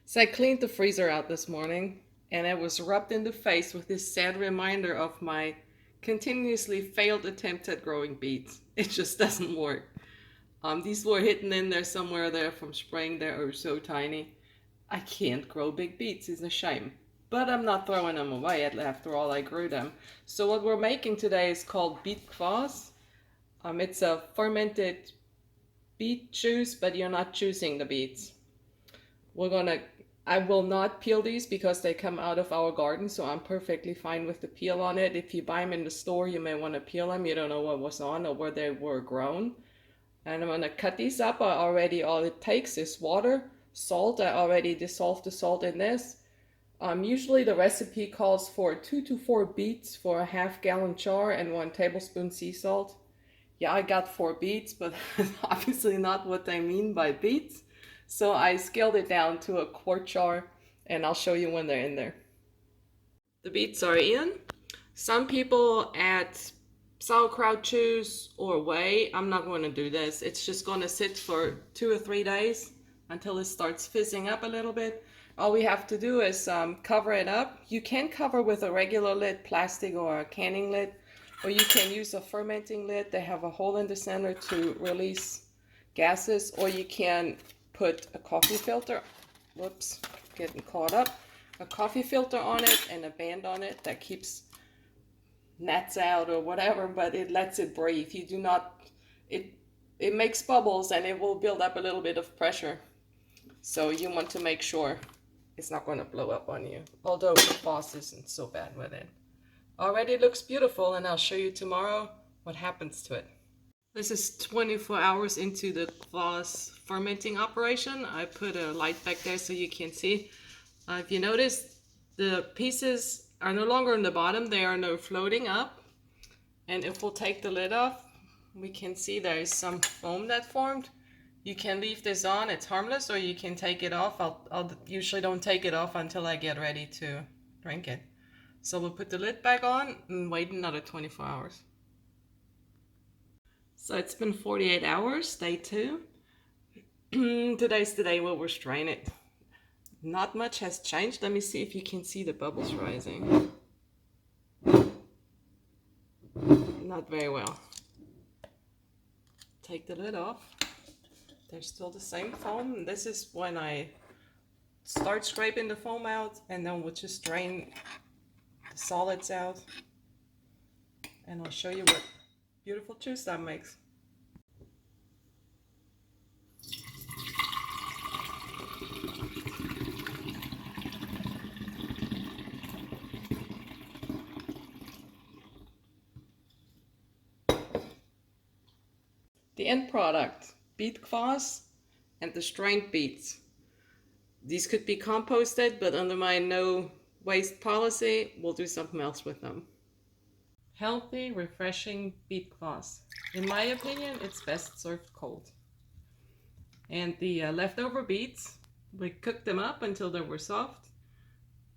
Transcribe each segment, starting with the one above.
So I cleaned the freezer out this morning and I was rubbed in the face with this sad reminder of my continuously failed attempt at growing beets. It just doesn't work. These were hidden in there somewhere there from spring. They are so tiny. I can't grow big beets, it's a shame. But I'm not throwing them away, after all I grew them. So what we're making today is called BEET KVASS. It's a fermented beet juice, but you're not juicing the beets. I will not peel these because they come out of our garden, so I'm perfectly fine with the peel on it. If you buy them in the store, you may want to peel them. You don't know what was on or where they were grown. And I'm gonna cut these up. All it takes is water, salt. I already dissolved the salt in this. Usually the recipe calls for 2 to 4 beets for a half-gallon jar and 1 tablespoon sea salt. Yeah, I got 4 beets, but obviously not what they mean by beets. So I scaled it down to a quart jar, and I'll show you when they're in there. The beets are in. Some people add sauerkraut juice or whey. I'm not going to do this. It's just going to sit for 2 or 3 days until it starts fizzing up a little bit. All we have to do is cover it up. You can cover with a regular lid, plastic or a canning lid, or you can use a fermenting lid. They have a hole in the center to release gases, or you can put a coffee filter, whoops, getting caught up, a coffee filter on it and a band on it that keeps gnats out or whatever, but it lets it breathe. You do not, it makes bubbles and it will build up a little bit of pressure. So you want to make sure it's not going to blow up on you, although the kvass isn't so bad with it. Already looks beautiful, and I'll show you tomorrow what happens to it. This is 24 hours into the kvass fermenting operation. I put a light back there so you can see. If you notice, the pieces are no longer on the bottom, they are now floating up. And if we'll take the lid off, we can see there is some foam that formed. You can leave this on, it's harmless, or you can take it off. I'll usually don't take it off until I get ready to drink it. So we'll put the lid back on and wait another 24 hours. So it's been 48 hours, day 2. Today's the day where we're straining it. Not much has changed. Let me see if you can see the bubbles rising. Not very well. Take the lid off. There's still the same foam. This is when I start scraping the foam out, and then we'll just drain the solids out. And I'll show you what beautiful juice that makes. The end product, BEET KVASS and the strained beets. These could be composted, but under my no waste policy, we'll do something else with them. Healthy, refreshing BEET KVASS. In my opinion, it's best served cold. And the leftover beets, we cooked them up until they were soft.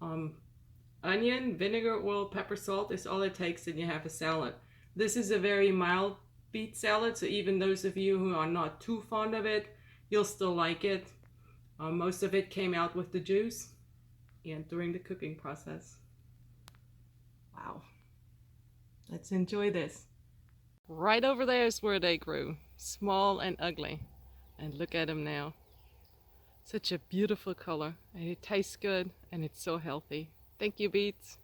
Onion, vinegar, oil, pepper, salt is all it takes, and you have a salad. This is a very mild beet salad, so even those of you who are not too fond of it, you'll still like it. Most of it came out with the juice and during the cooking process. Wow. Let's enjoy this. Right over there is where they grew, small and ugly. And look at them now. Such a beautiful color, and it tastes good, and it's so healthy. Thank you, beets.